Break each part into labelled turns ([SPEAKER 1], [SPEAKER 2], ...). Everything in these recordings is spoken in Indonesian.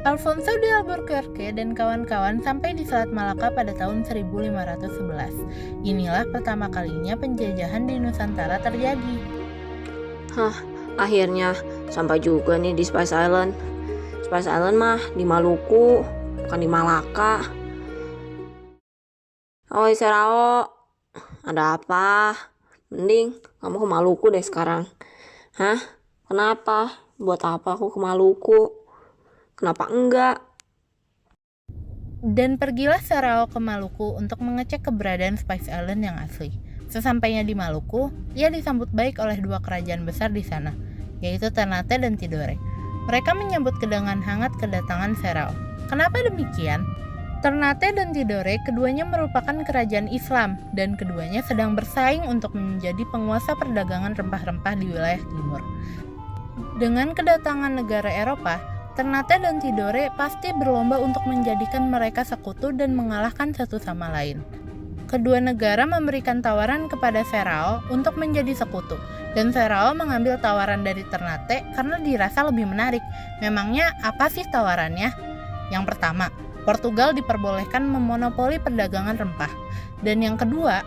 [SPEAKER 1] Alfonso de Albuquerque dan kawan-kawan sampai di Selat Malaka pada tahun 1511. Inilah pertama kalinya penjajahan di Nusantara terjadi.
[SPEAKER 2] Akhirnya sampai juga nih di Spice Island. Spice Island mah di Maluku, bukan di Malaka. Oi Serao, ada apa? Mending kamu ke Maluku deh sekarang. Kenapa? Buat apa aku ke Maluku? Kenapa enggak?
[SPEAKER 1] Dan pergilah Serao ke Maluku untuk mengecek keberadaan Spice Island yang asli. Sesampainya di Maluku, ia disambut baik oleh dua kerajaan besar di sana, yaitu Ternate dan Tidore. Mereka menyambut dengan hangat kedatangan Serao. Kenapa demikian? Ternate dan Tidore keduanya merupakan kerajaan Islam dan keduanya sedang bersaing untuk menjadi penguasa perdagangan rempah-rempah di wilayah timur. Dengan kedatangan negara Eropa, Ternate dan Tidore pasti berlomba untuk menjadikan mereka sekutu dan mengalahkan satu sama lain. Kedua negara memberikan tawaran kepada Serao untuk menjadi sekutu, dan Serao mengambil tawaran dari Ternate karena dirasa lebih menarik. Memangnya apa sih tawarannya? Yang pertama, Portugal diperbolehkan memonopoli perdagangan rempah. Dan yang kedua,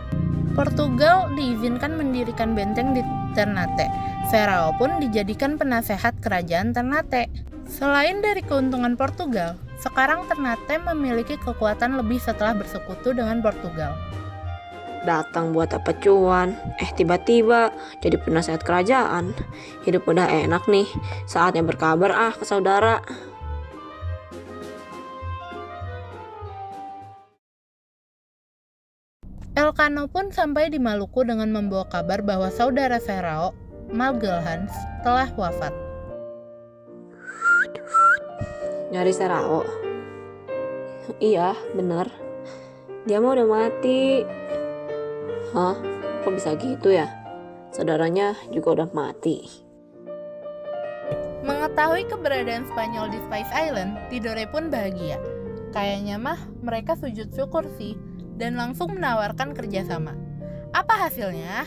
[SPEAKER 1] Portugal diizinkan mendirikan benteng di Ternate. Serao pun dijadikan penasehat kerajaan Ternate. Selain dari keuntungan Portugal, sekarang Ternate memiliki kekuatan lebih setelah bersekutu dengan Portugal.
[SPEAKER 2] Datang buat apa cuan? Tiba-tiba jadi penasehat kerajaan. Hidup udah enak nih. Saatnya berkabar ke saudara.
[SPEAKER 1] Elcano pun sampai di Maluku dengan membawa kabar bahwa saudara Serao, Magalhães, telah wafat.
[SPEAKER 2] Nyari Serao? Iya, bener. Dia mah udah mati. Kok bisa gitu ya? Saudaranya juga udah mati.
[SPEAKER 1] Mengetahui keberadaan Spanyol di Spice Island, Tidore pun bahagia. Kayaknya mah mereka sujud syukur sih, dan langsung menawarkan kerjasama. Apa hasilnya?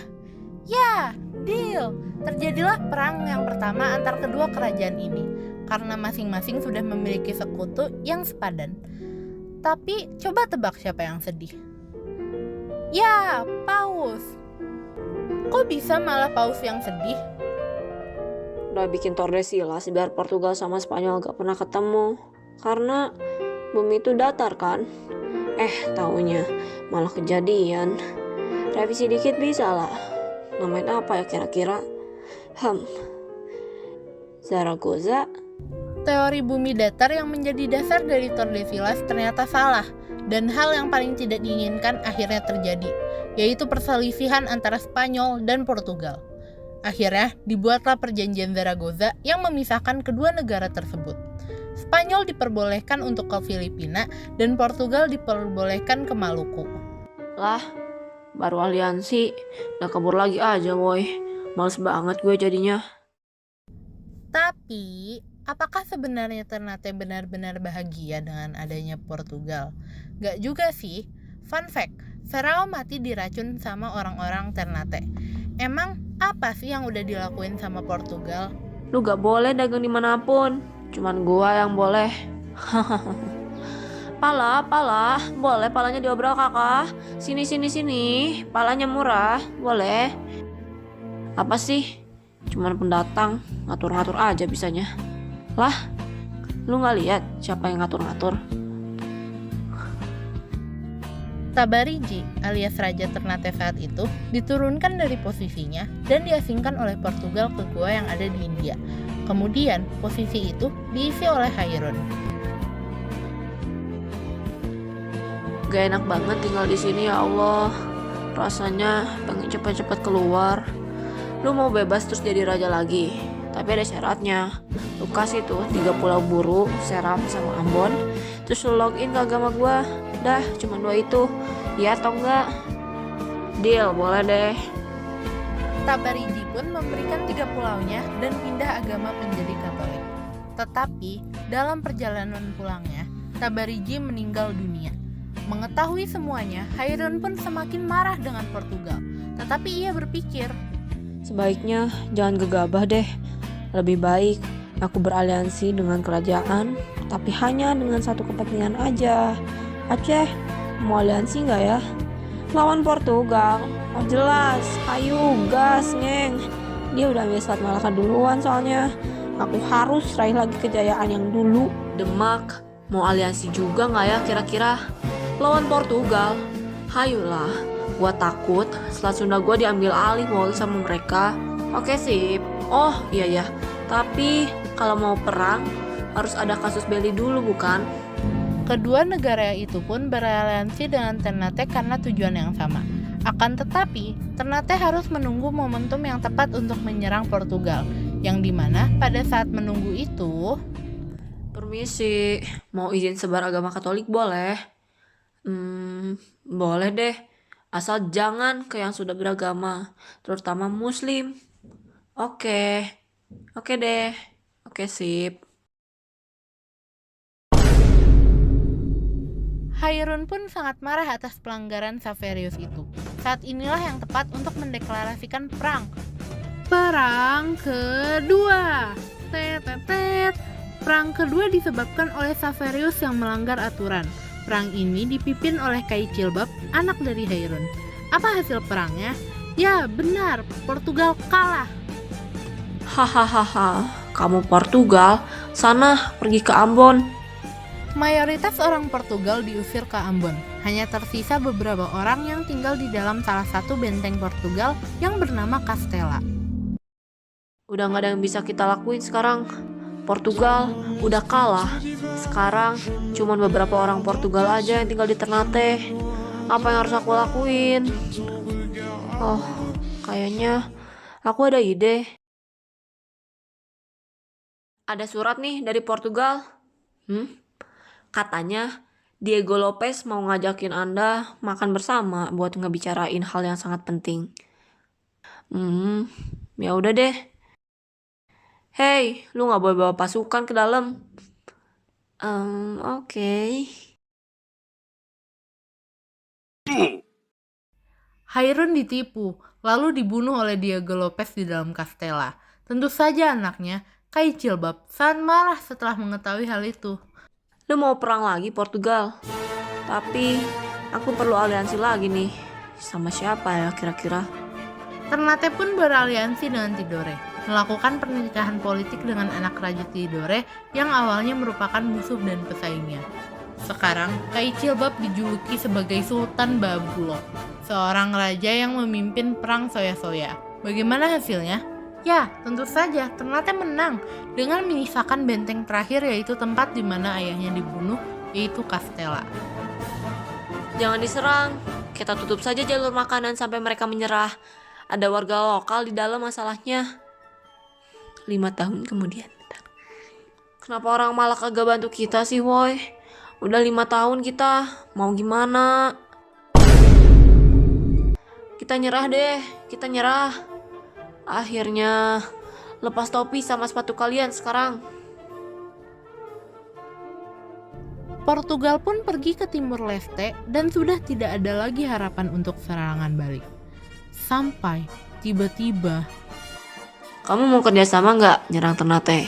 [SPEAKER 1] Ya, deal! Terjadilah perang yang pertama antar kedua kerajaan ini, karena masing-masing sudah memiliki sekutu yang sepadan. Tapi coba tebak siapa yang sedih? Ya, Paus! Kok bisa malah Paus yang sedih?
[SPEAKER 2] Udah bikin Tordesillas biar Portugal sama Spanyol gak pernah ketemu. Karena bumi itu datar kan? Taunya malah kejadian. Revisi dikit bisa lah. Namanya apa ya kira-kira? Zaragoza.
[SPEAKER 1] Teori bumi datar yang menjadi dasar dari Tordesillas ternyata salah, dan hal yang paling tidak diinginkan akhirnya terjadi, yaitu perselisihan antara Spanyol dan Portugal. Akhirnya dibuatlah perjanjian Zaragoza yang memisahkan kedua negara tersebut. Spanyol diperbolehkan untuk ke Filipina dan Portugal diperbolehkan ke Maluku.
[SPEAKER 2] Lah, baru aliansi, udah kabur lagi aja woy. Males banget gue jadinya.
[SPEAKER 1] Tapi, apakah sebenarnya Ternate benar-benar bahagia dengan adanya Portugal? Gak juga sih. Fun fact, Serao mati diracun sama orang-orang Ternate. Emang apa sih yang udah dilakuin sama Portugal?
[SPEAKER 2] Lu gak boleh dagang dimanapun, cuman gua yang boleh. Pala, boleh palanya diobrol kakak. Sini, palanya murah, boleh. Apa sih? Cuman pendatang, ngatur-ngatur aja bisanya. Lah, lu gak lihat siapa yang ngatur-ngatur?
[SPEAKER 1] Tabarigi alias Raja Ternate saat itu diturunkan dari posisinya dan diasingkan oleh Portugal ke gua yang ada di India. Kemudian posisi itu diisi oleh Hairon.
[SPEAKER 2] Gak enak banget tinggal di sini ya Allah. Rasanya pengen cepet-cepet keluar. Lu mau bebas terus jadi raja lagi, tapi ada syaratnya. Lu kasih tuh 3 pulau buru, Seram sama Ambon, terus lu login ke agama gua. Dah, cuma 2 itu. Ya atau enggak? Deal, boleh deh.
[SPEAKER 1] Tabarigi pun memberikan 3 pulaunya dan pindah agama menjadi Katolik. Tetapi dalam perjalanan pulangnya, Tabarigi meninggal dunia. Mengetahui semuanya, Hairon pun semakin marah dengan Portugal. Tetapi ia berpikir,
[SPEAKER 2] sebaiknya jangan gegabah deh. Lebih baik Aku beraliansi dengan kerajaan, tapi hanya dengan satu kepentingan aja. Aceh, mau aliansi nggak ya? Lawan Portugal. Oh jelas, ayo gas ngeng. Dia udah ambil Selat Malaka duluan soalnya. Aku harus raih lagi kejayaan yang dulu. Demak, mau aliansi juga nggak ya kira-kira? Lawan Portugal. Hayulah, gua takut Selat Sunda gua diambil alih mau sama mereka. Oke sip. Oh iya ya, tapi kalau mau perang harus ada kasus belli dulu bukan?
[SPEAKER 1] Kedua negara itu pun beraliansi dengan Ternate karena tujuan yang sama. Akan tetapi, Ternate harus menunggu momentum yang tepat untuk menyerang Portugal, yang dimana pada saat menunggu itu...
[SPEAKER 2] Permisi, mau izin sebar agama Katolik boleh? Boleh deh, asal jangan ke yang sudah beragama, terutama Muslim. Oke deh, oke sip.
[SPEAKER 1] Hairun pun sangat marah atas pelanggaran Xaverius itu. Saat inilah yang tepat untuk mendeklarasikan perang. Perang kedua. Tetetet. Perang kedua disebabkan oleh Xaverius yang melanggar aturan. Perang ini dipimpin oleh Kai Cilbab, anak dari Hairun. Apa hasil perangnya? Ya, benar, Portugal kalah.
[SPEAKER 2] Hahaha, kamu Portugal, sana pergi ke Ambon.
[SPEAKER 1] Mayoritas orang Portugal diusir ke Ambon. Hanya tersisa beberapa orang yang tinggal di dalam salah satu benteng Portugal yang bernama Castella.
[SPEAKER 2] Udah gak ada yang bisa kita lakuin sekarang. Portugal udah kalah. Sekarang cuma beberapa orang Portugal aja yang tinggal di Ternate. Apa yang harus aku lakuin? Oh, kayaknya aku ada ide. Ada surat nih dari Portugal. Katanya Diego Lopez mau ngajakin Anda makan bersama buat ngebicarain hal yang sangat penting. Ya udah deh. Hey, lu nggak boleh bawa pasukan ke dalam. Oke.
[SPEAKER 1] Hairun ditipu, lalu dibunuh oleh Diego Lopez di dalam Castella. Tentu saja anaknya, Kai Cilbab, sangat marah setelah mengetahui hal itu.
[SPEAKER 2] Lu mau perang lagi Portugal? Tapi aku perlu aliansi lagi nih. Sama siapa ya kira-kira?
[SPEAKER 1] Ternate pun beraliansi dengan Tidore, melakukan pernikahan politik dengan anak Raja Tidore yang awalnya merupakan musuh dan pesaingnya. Sekarang, Kai Cilbab dijuluki sebagai Sultan Babulok, seorang raja yang memimpin perang soya-soya. Bagaimana hasilnya? Ya, tentu saja Ternate menang dengan menyisakan benteng terakhir, yaitu tempat di mana ayahnya dibunuh, yaitu Castella.
[SPEAKER 2] Jangan diserang, kita tutup saja jalur makanan sampai mereka menyerah. Ada warga lokal di dalam masalahnya. 5 tahun kemudian. Kenapa orang malah kagak bantu kita sih, woy? Udah 5 tahun kita, mau gimana? Kita nyerah deh, kita nyerah. Akhirnya, lepas topi sama sepatu kalian sekarang.
[SPEAKER 1] Portugal pun pergi ke Timur Leste dan sudah tidak ada lagi harapan untuk serangan balik. Sampai tiba-tiba...
[SPEAKER 2] Kamu mau kerjasama nggak nyerang Ternate?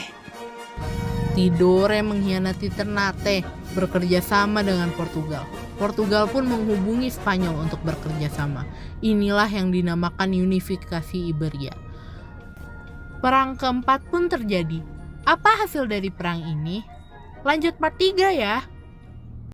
[SPEAKER 1] Tidore mengkhianati Ternate, bekerja sama dengan Portugal. Portugal pun menghubungi Spanyol untuk bekerja sama. Inilah yang dinamakan unifikasi Iberia. Perang keempat pun terjadi. Apa hasil dari perang ini? Lanjut part 3 ya.